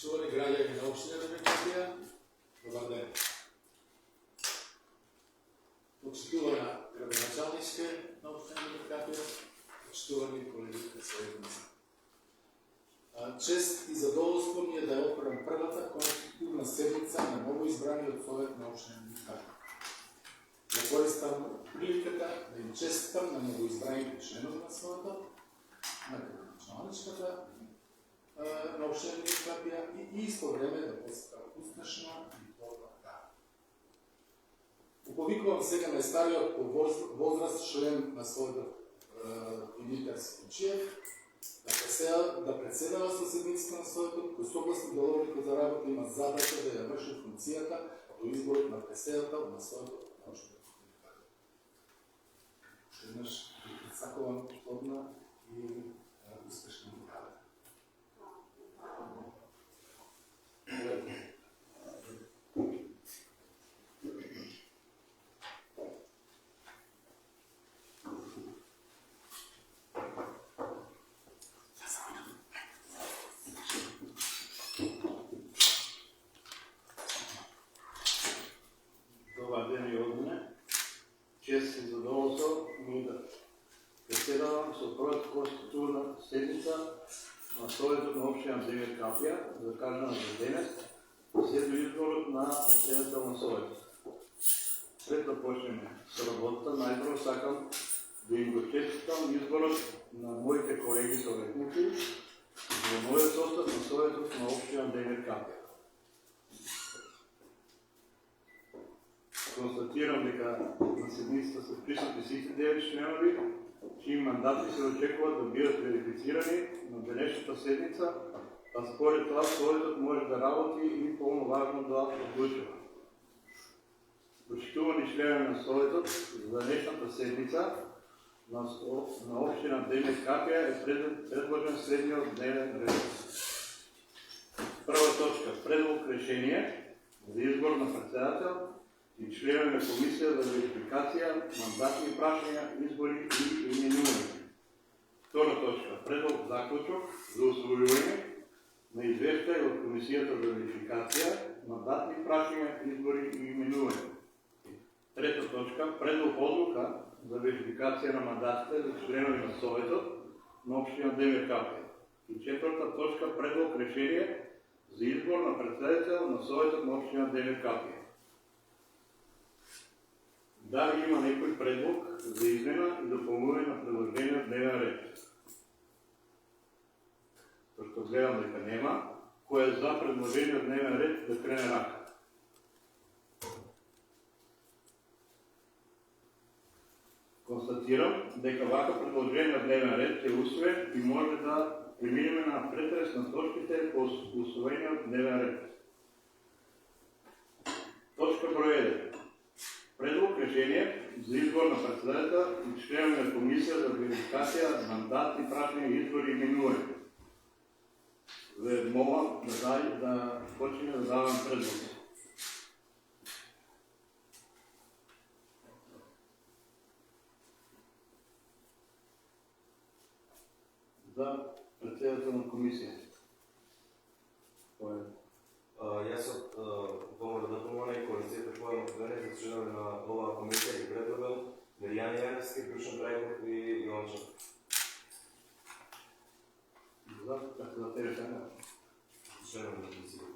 Почитувани граѓани на општина Демократија, добар ден. Почитувана градоначалничке на општина Демократија, почитувани колеги и следници. Чест и задоволство ми е да ја отворам првата конститутивна седница на новоизбраниот совет на општина Демократија. Да користам приликата да им честитам на новоизбраните членови на советот, на градоначалничката на општина Демократија и исто време да посетам успешна и плодна работа. Уповикувам сега најстариот по возраст член на советот Димитар Симчиев да председава со седниците на советот, кој согласно деловникот за работа има задача да ја врши функцијата до изборот на председател на советот на општина Демократија. Еднаш сакувам плодна и успешна работа. Добар ден и од мене. Чест и задоволство ми да преседавам со првата конститутивна седница на Советот на општина Демократија, закажана за денес, след изборот на председател на Советот. Пред да почнеме со работата, најпрво сакам да им го честитам изборот на моите колеги советници за мојот состав на Советот на општина Демократија. Констатирам дека на седницата се присутни сите 9 членови, чии мандати се очекуваат да бидат верифицирани на денешната седница, а според това Советот може да работи и полноважно да одлучува. Почитувани членови на Советот, за денешната седница на општина Демократија е предложен следниот дневен ред. Прва точка – предлог решение за избор на председател и членови на комисија за верификација, мандатни прашања, избори и именување. Втора точка – предлог заклучок за усвојување на извештај од комисијата за верификација, мандатни прашања, избори и именување. Трета точка – предлог одлука за верификација на мандатите за членови на Советот на општина Демократија. И четврта точка – предлог решение за избор на председател на Советот на општина Демократија. Дали има некој предлог за измена и дополнување на предложениот дневен ред? Пошто гледам дека нема, кој е за предложениот дневен ред да крене рака? Констатирам дека вака предложениот дневен ред е усвоен и може да преминеме на претрес на точките по усвоениот дневен ред. Точка број 1. Предлог решение за избор на председател и членови на комисија за верификација, мандатни прашања, избори и именување. Ве молам да почне да давам предлог. За председател на комисија. Јас од помоля да помоля и коалицијата која Македонија за членови на оваа комисија ги предлагам Миријана Јаневски, Душан Трајков и Јован Чаков. За председател сега. Членови на комисија.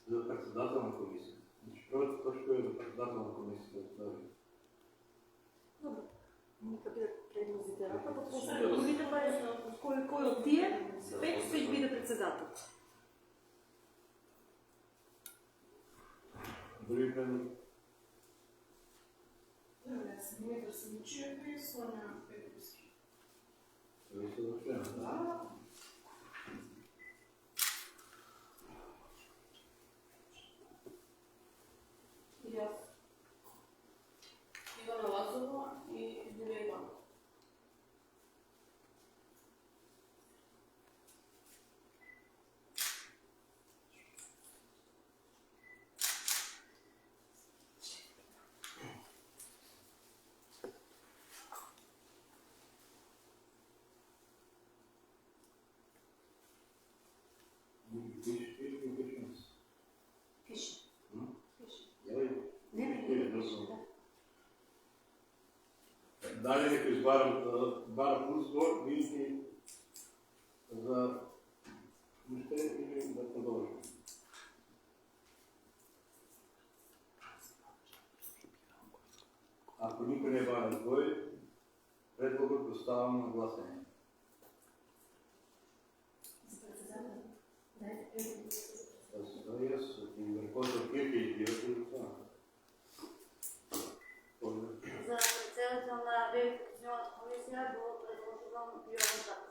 За председател на комисија. Првата точка е за председател на комисија. Добро. Нека бидат предлозите рака, па после да видиме кој од тие пет ќе биде председател. Други предлог? Димитар Симчиев и Соня Петровски. Ви се дошлема, да? И јас. Ивана Лазова и Юлија Иванова. Дали некој бара плюс збор, видите за уште или да продолжим? Ако никој не бара збори, предлогот го ставам на гласање. Јас и врховно кирке избирате за това. За председател на верификационната комисия било предложено Йован Чапов.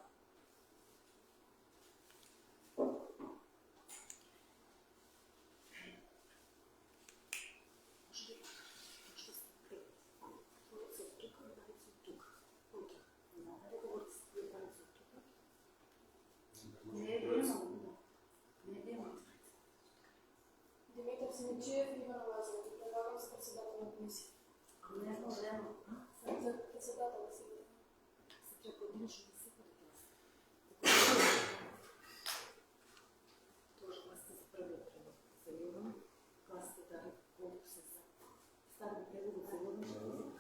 Димитър Симичиев и Иван Лазаров. Предлагам за председател на комисия. Не е проблема. За председател да се Тоже класите за първия превод за Йован, класите дали колко са за стария превод за Йован.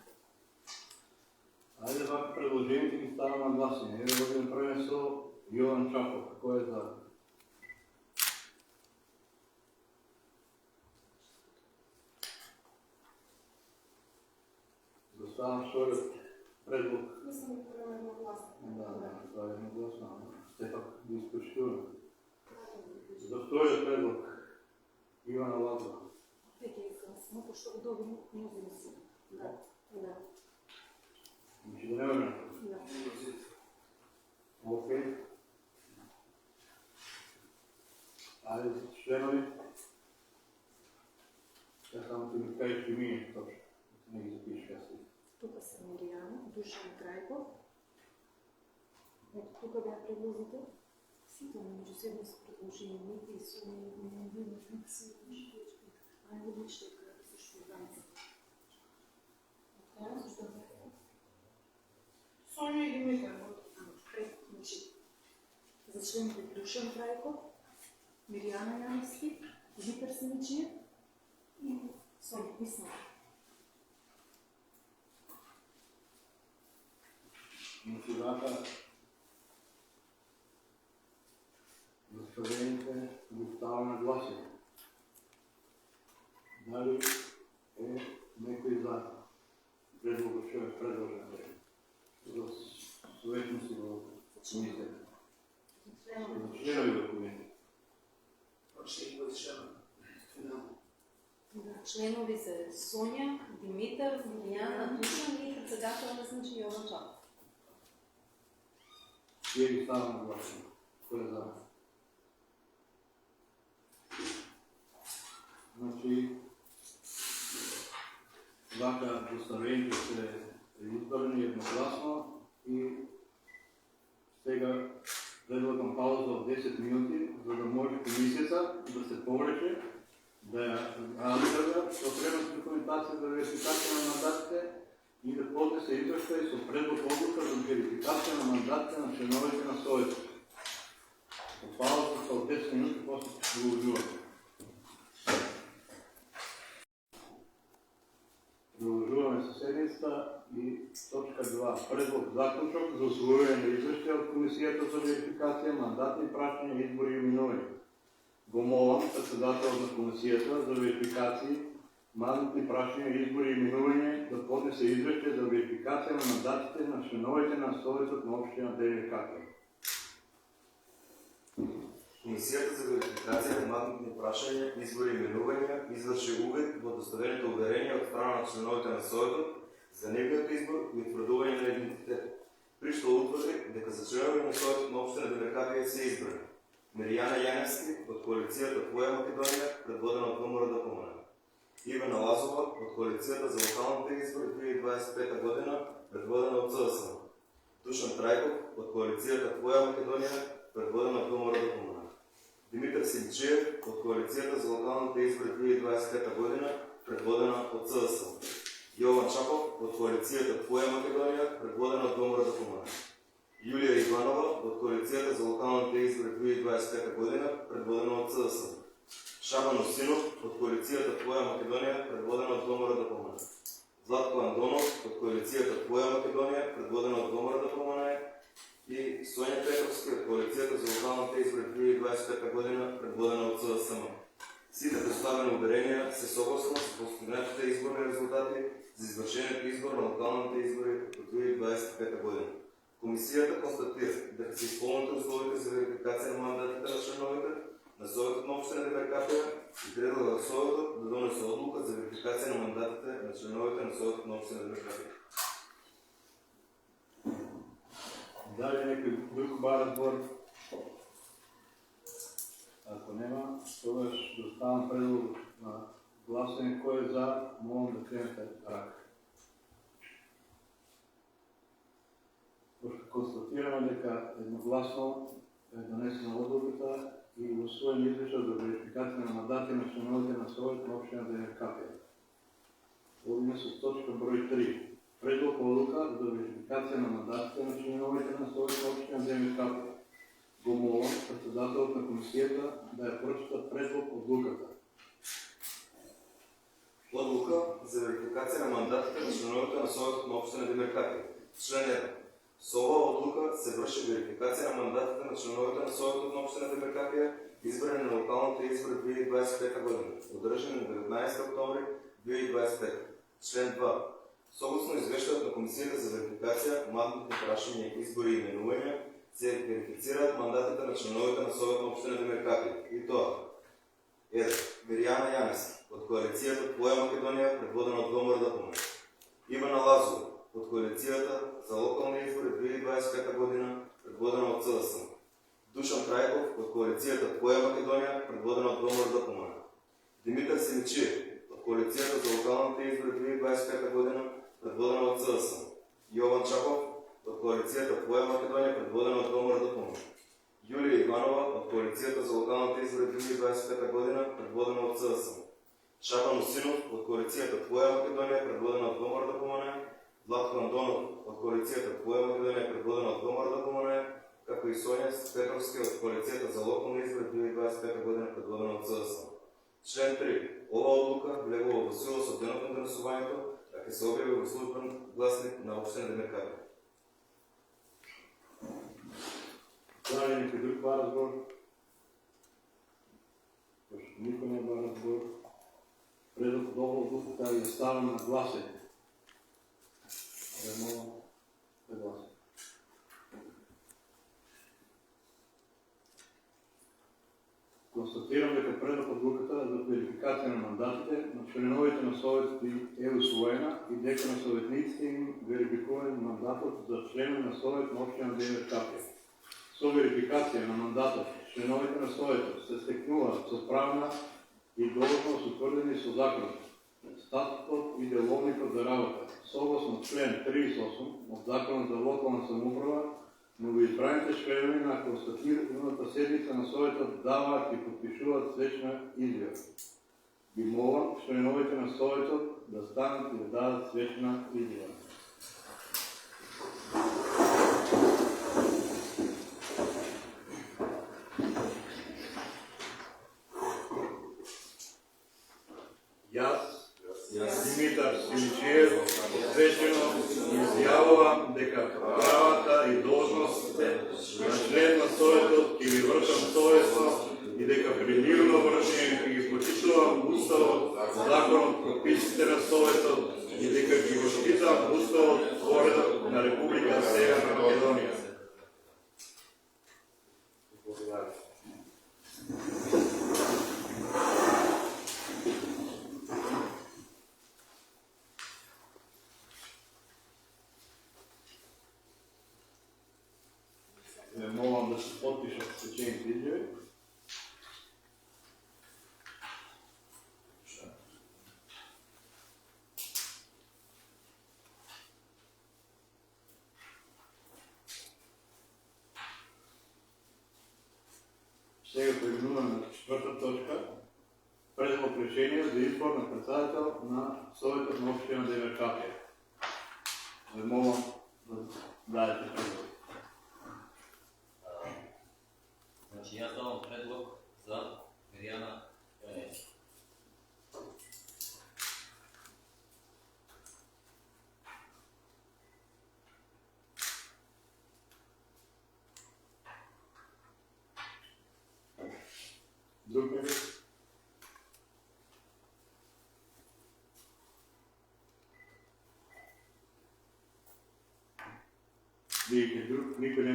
Ајде вака предложението ги става на гласање. Еве го направиме со Јован Чапов. Кој е за? Заставам вториот предлог. Мислам да правим едногласно. Да, това е едногласно. Все пак ги изпочитуваме. За вториот предлог. Ивана Лазарова. Веќе е само, пошто го добим мнозинство. Да. Значи да не време. Да. Окей. Ајде членови. Ја само ти ми кажеш и ми точно. Не ги запишеш јас. Тука са Мириана, Душан Крајков. Ето тука бяха предлозите. Сите между себе са предложения и са не видно как се айде лично където също граница. Така, защо да е? Соня и Димитър. Значи, за члените Душан Крајков, Мириана Яневски, Димитър Симичиев и Соня Писна. Мотивата за съвремените го става на гласие. Дали е некој за предлогот што е предложен за съветници во комисията? За членови во комисията. Ще ги бъде членове. Финално. Да, членови са Соня, Димитър, Мириана, Душан и председател на значи Йован Чапов. Тие ги става на гласие. Кој е за? Значи, вака доставените се избрани едногласно и сега предлагам пауза от 10 минути, за да може комисията да се повлече, да я разгледа потребната документация за верификация на мандатите и да поднесе извештај со предлог одлука за верификация на мандатите на членовете на Совета. Пауза от 10 минути, после ще продължуваме. Продължуваме със седмицата и точка 2. Предлог заклучок за усвояване на извещия от Комисията за верификация, мандатни пращания, избори и именувания. Го молам, председател на Комисията за верификации, мандатни пращания, избори и именувания, да поднесе извещие за верификация на мандатите на членовете на Съветът на община ДВК. Комисията за верификация на мандатни прашања, избори и именувања изврши увид во доставените уверенија од страна на членовите на Советот за неговиот избор и утврдување на идентитет, при што утврди дека за членови на Советот на општина ДВК се избрани Мириана Јаневски од коалицијата Твоја Македонија, предводена од ВМРО-ДПМН, Ивана Лазова од коалицијата за локалните избори 2025 година, предводена од ЦДСМ, Душан Крајков од коалицијата Твоја Македонија, предводена од ВМРО-ДПМН, Димитър Симичиев от Коалицијата за локалните избори 2025 година, предводена от ЦДСМ. Јован Чапов от Коалицијата Твоја Македонија, предводена от ВМРО-ДПМН. Јулија Иванова от Коалицијата за локалните избори 2025 година, предводена от ЦДСМ. Шабан Осинов от Коалицијата Твоја Македонија, предводена от ВМРО-ДПМН. Златко Андонов от коалицията Твоя Македония, предводена от Гомара Дапомане, и Соня Петровска от коалицията за локалните избори 2025 година, предводена от СДСМ. Сите представени уверения се съгласно с постигнатите изборни резултати за извършението избор на локалните избори от 2025 година. Комисията констатира да се изпълнят условията за верификация на мандатите на членовете на Съветът на община Демеркапия и трябва да Съветът да донесе отлука за верификация на мандатите на членовете на Съветът на община Демеркапия. Дали някой друг разбор? Ако няма, тогава ще доставам предлог на гласуване. Кой е за, моля да криете ръка. Констатираме дека едногласно е донесена одлуката и гласуване излишък за верификация на мандати на членовете на Съвет на община Демеркапия. Водиме с точка брой 3. Предлог одлука за верификация на мандатите на членовете на Съвет на община Демеркапия. Го моля председателът на комисията да я прочита предлог одлуката. Отлука за верификация на мандатите на членовете на Съветът на община Демеркапия. Член 1. С ова отлука се върши верификация на мандатите на членовете на Съветът на община Демеркапия, избрани на локалните избори 2025 година, одръжени на 19 октомври 2025. Член 2. Съгласно извещането на Комисията за верификация, мандатните прашения, избори и именувания се верифицират мандатите на членовете на Съвет на община Демеркапия. И това: 1. Бириана Янес от коалицията Твоя Македония, предводена от Гомара Дапомане. Ивана Лазова от коалицията за локални избори 2025 година, предводена от СДСМ. Душан Трайков от коалицията Твоя Македония, предводена от Гомара Дапомане. Димитър Симичиев от коалицията за локалните избори 2025 година, предводена от СДСМ. Йован Чаков от коалицията Твоя Македония, предводена от Гомара Дапомане. Юлия Иванова от коалицията за локалните избори 2025 година, предводена от СДСМ. Шабан Осинов от коалицията Твоя Македония, предводена от Гомара Дапомане. Владко Андонов от коалицията Твоя Македония, предводена от Гомара Дапомане, както и Соня Петровска от коалицията за локални избори 2025 година, предводена от СДСМ. Член 3. Ова отлука влегла в сила с денот на гласувањето, а ќе се објави во службен гласник на община Демеркапия. Дали някой друг разбор? Пошто никой не разбор. Предлог одлуката ја ставам на гласење. Констатирам дека предлог одлуката за верификация на мандатите на членовете на Съвет е усвоена и дека на съветниците им верификуване на мандатът за член на Съвет на община Демеркапия. Со верификация на мандатът членовете на Съветот се стекнуваат со правна и должност утврдени со закон, статутот и деловникот за работа. Согласно член 38 от Закона за локална самоуправа, новоизбраните членови на констативната седница на Съветот даваат и подпишуваат свечна изјава. Би молам членовите на Съветот да станат и да дадат свечна изјава. Димитър Симичиев освещено изјавувам дека правата и должностите на член на Съветот ќе ги вршам совесно и дека при мирно вршење ќе ги почитувам Уставот, законот, прописите на Съветот и дека ги го штитам Уставот, поредот на Република Северна Македонија. Молам да се подпишат свечените изјави. Сега преминуваме на четвърта точка. Предлог решение за избор на председател на Съветот на община Демеркапия. Молам да дадете предлог. Значи аз давам предлог за Бириана Янес. Бидејќи никој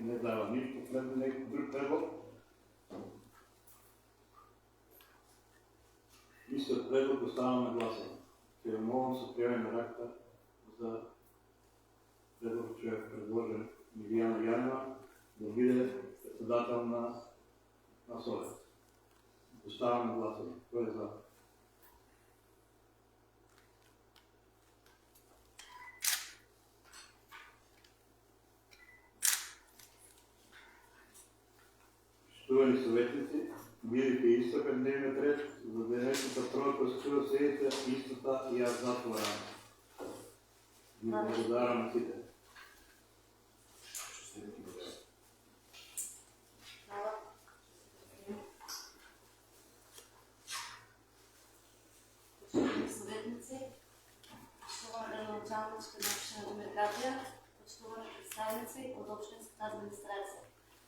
не дава ништо пред некој друг предлог. Истиот предлог остава на гласање. Ќе молам со пријавена ракта за предлог че е предложен Милијана Јанева да биде председател на Совет. Остава на гласање. Кој е за? Штувани советници, бидејќи истокат дневниот ред за денешната прва конституција седица истота и јас затворам. Ви благодарам на сите. Почитани съветници, почитувана началничка на община Демиргапија, почитувани представници од општинската администрација.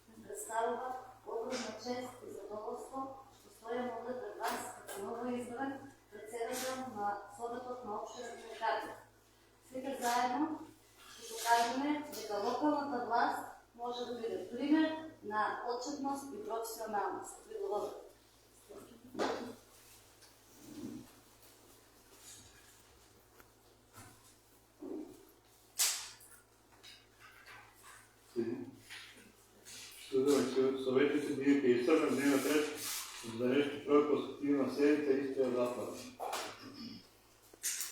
Ми представува огромна чест и задоволство што стојам овде пред вас како новоизбран председател на Советот на општина Демиргапија. Сите заедно ќе покажеме дека локалната власт може да биде пример на отчетност и професионалност. Ви благодарам. Советници бидејќи истрпен дневниот ред за денешната прва конститутивна седица исто е затворен.